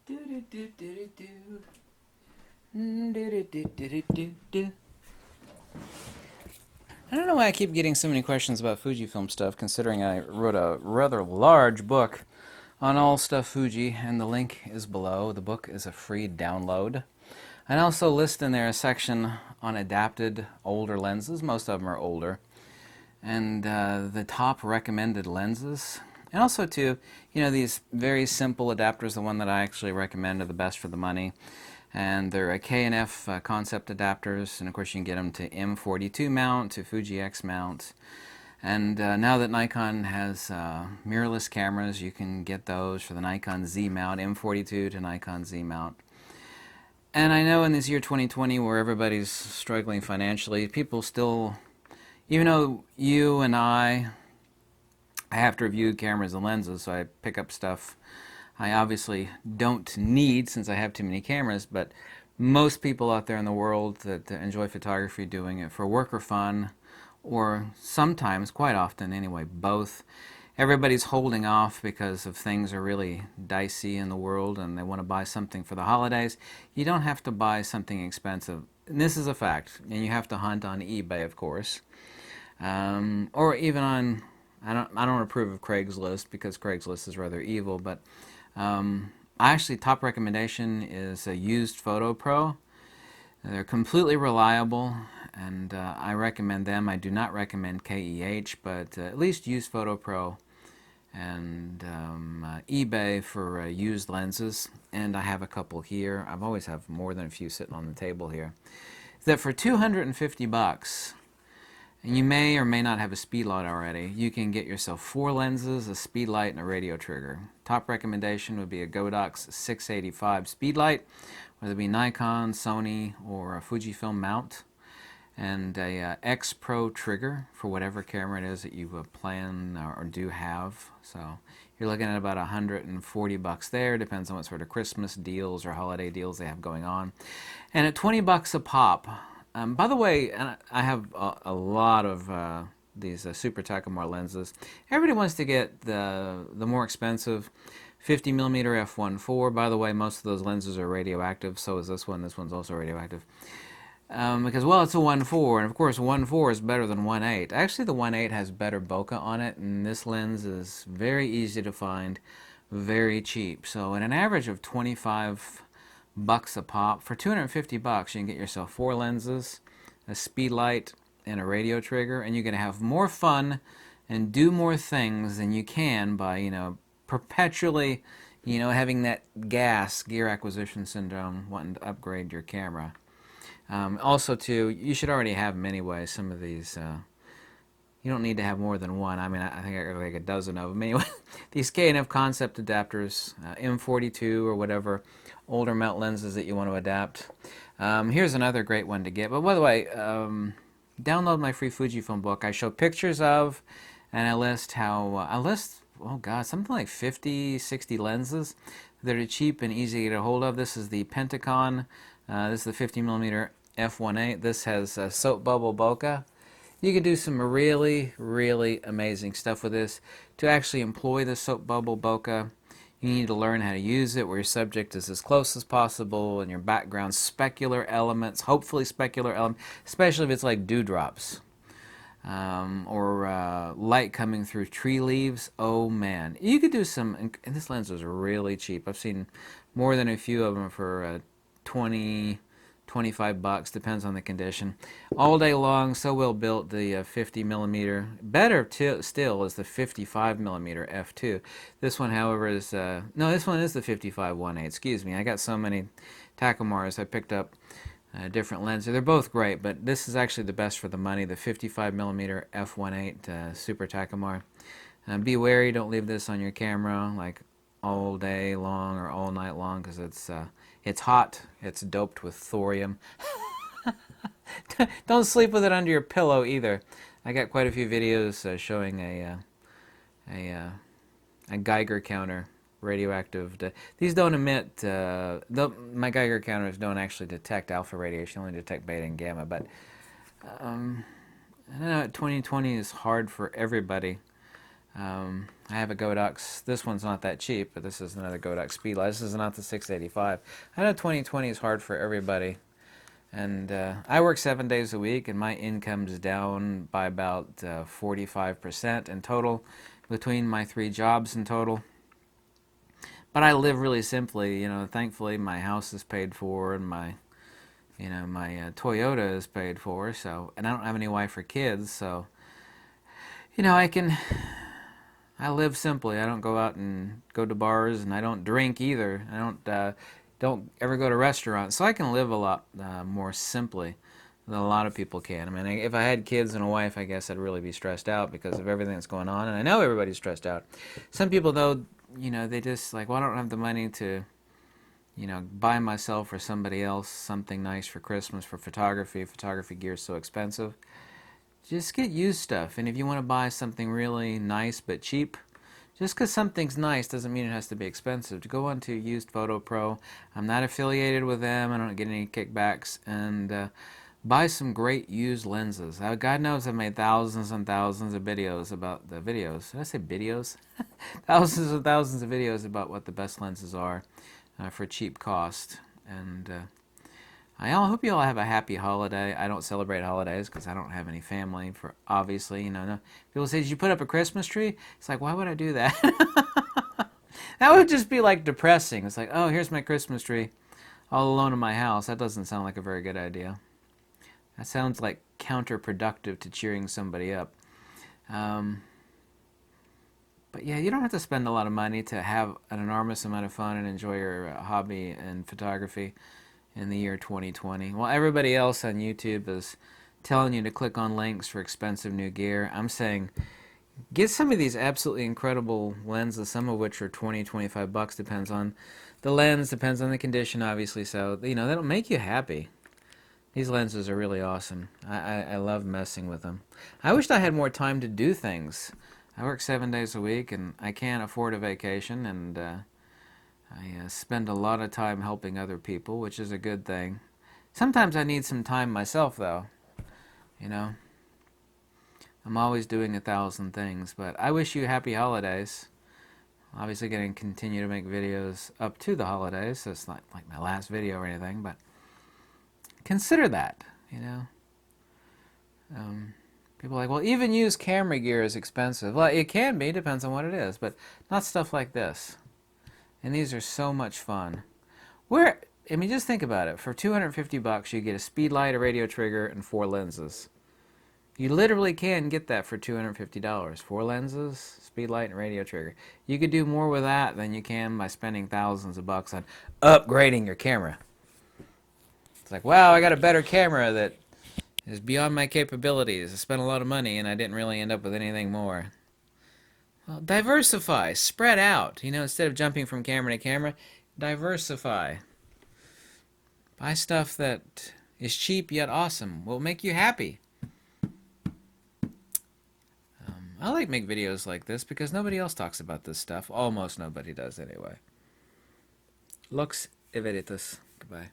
Do do do do do do do do do do do. I don't know why I keep getting so many questions about Fujifilm stuff, considering I wrote a rather large book on all stuff Fuji, and the link is below. The book is a free download. I also list in there a section on adapted older lenses. Most of them are older. And the top recommended lenses. And also, too, these very simple adapters, the one that I actually recommend are the best for the money. And they're a K&F concept adapters, and of course you can get them to M42 mount, to Fuji X mount. And now that Nikon has mirrorless cameras, you can get those for the Nikon Z mount, M42 to Nikon Z mount. And I know in this year 2020, where everybody's struggling financially, people still, even though you and I have to review cameras and lenses, so I pick up stuff I obviously don't need since I have too many cameras, but most people out there in the world that enjoy photography doing it for work or fun, or sometimes, quite often anyway, both. Everybody's holding off because of things are really dicey in the world and they want to buy something for the holidays. You don't have to buy something expensive. And this is a fact. And you have to hunt on eBay, of course. Or even on, I don't approve of Craigslist because Craigslist is rather evil, but actually top recommendation is a used Photo Pro. They're completely reliable, and I recommend them. I do not recommend KEH, but at least use Photo Pro and eBay for used lenses. And I have a couple here. I've always have more than a few sitting on the table here. That for 250 bucks, and you may or may not have a speedlight already, you can get yourself 4 lenses, a speedlight, and a radio trigger. Top recommendation would be a Godox 685 speedlight, whether it be Nikon, Sony, or a Fujifilm mount, and a X Pro trigger for whatever camera it is that you plan or do have. So you're looking at about 140 bucks there. Depends on what sort of Christmas deals or holiday deals they have going on. And at 20 bucks a pop. By the way, I have a lot of these Super Takumar lenses. Everybody wants to get the more expensive 50 millimeter f1.4. By the way, most of those lenses are radioactive. So is this one. This one's also radioactive. Because, well, it's a 1.4, and of course 1.4 is better than 1.8. Actually, the 1.8 has better bokeh on it, and this lens is very easy to find, very cheap. So at an average of 25 bucks a pop, for 250 bucks you can get yourself 4 lenses, a speed light, and a radio trigger, and you're going to have more fun and do more things than you can by, perpetually, having that gear acquisition syndrome, wanting to upgrade your camera. Also, too, you should already have them anyway. Some of these, you don't need to have more than one. I mean, I think I got like a dozen of them anyway. These K&F concept adapters, M42 or whatever, older mount lenses that you want to adapt. Here's another great one to get. But by the way, download my free Fujifilm book. I show pictures of, and I list oh God, something like 50, 60 lenses that are cheap and easy to get a hold of. This is the Pentacon. This is the 50 millimeter f1.8. This has soap bubble bokeh. You can do some really, really amazing stuff with this. To actually employ the soap bubble bokeh, you need to learn how to use it where your subject is as close as possible and your background specular elements, hopefully specular elements, especially if it's like dewdrops or light coming through tree leaves. Oh man, you could do some, and this lens is really cheap. I've seen more than a few of them for 20, 25 bucks, depends on the condition. All day long, so well built, the 50 millimeter. Better still is the 55 millimeter f2. This one, however, is, no, this one is the 55 1.8. Excuse me, I got so many Takumars, I picked up different lenses. They're both great, but this is actually the best for the money, the 55 millimeter f1.8 Super Takumar. Be wary, don't leave this on your camera like all day long or all night long, because it's hot, it's doped with thorium. Don't sleep with it under your pillow either. I got quite a few videos showing a Geiger counter, radioactive. These don't emit. My Geiger counters don't actually detect alpha radiation; only detect beta and gamma. But I don't know. 2020 is hard for everybody. I have a Godox. This one's not that cheap, but this is another Godox Speedlight. This is not the 685. I know 2020 is hard for everybody. And I work 7 days a week, and my income's down by about 45% in total between my 3 jobs in total. But I live really simply. Thankfully my house is paid for, and my Toyota is paid for. So, and I don't have any wife or kids, so I live simply. I don't go out and go to bars, and I don't drink either. I don't ever go to restaurants, so I can live a lot more simply than a lot of people can. I mean, if I had kids and a wife, I guess I'd really be stressed out because of everything that's going on, and I know everybody's stressed out. Some people, though, they just like, well, I don't have the money to, buy myself or somebody else something nice for Christmas for photography. Photography gear is so expensive. Just get used stuff, and if you want to buy something really nice but cheap, just because something's nice doesn't mean it has to be expensive. To go on to Used Photo Pro, I'm not affiliated with them. I don't get any kickbacks, and buy some great used lenses. God knows I've made thousands and thousands of videos about the videos. Did I say videos? Thousands and thousands of videos about what the best lenses are for cheap cost. And I hope you all have a happy holiday. I don't celebrate holidays because I don't have any family, for obviously. No. People say, did you put up a Christmas tree? It's like, why would I do that? That would just be like depressing. It's like, oh, here's my Christmas tree all alone in my house. That doesn't sound like a very good idea. That sounds like counterproductive to cheering somebody up. But yeah, you don't have to spend a lot of money to have an enormous amount of fun and enjoy your hobby and photography in the year 2020. While everybody else on YouTube is telling you to click on links for expensive new gear, I'm saying get some of these absolutely incredible lenses, some of which are 20, 25 bucks, depends on the lens, depends on the condition, obviously. So, that'll make you happy. These lenses are really awesome. I love messing with them. I wished I had more time to do things. I work 7 days a week, and I can't afford a vacation, and I spend a lot of time helping other people, which is a good thing. Sometimes I need some time myself, though. I'm always doing 1,000 things, but I wish you happy holidays. Obviously going to continue to make videos up to the holidays, so it's not like my last video or anything, but consider that, People are like, well, even used camera gear is expensive. Well, it can be, depends on what it is, but not stuff like this. And these are so much fun. Just think about it. For 250 bucks, you get a speed light, a radio trigger, and 4 lenses. You literally can get that for $250. 4 lenses, speed light, and radio trigger. You could do more with that than you can by spending thousands of bucks on upgrading your camera. It's like, wow, I got a better camera that is beyond my capabilities. I spent a lot of money, and I didn't really end up with anything more. Well, diversify, spread out. Instead of jumping from camera to camera, diversify. Buy stuff that is cheap yet awesome. Will make you happy. I like make videos like this because nobody else talks about this stuff. Almost nobody does anyway. Lux Everitas. Goodbye.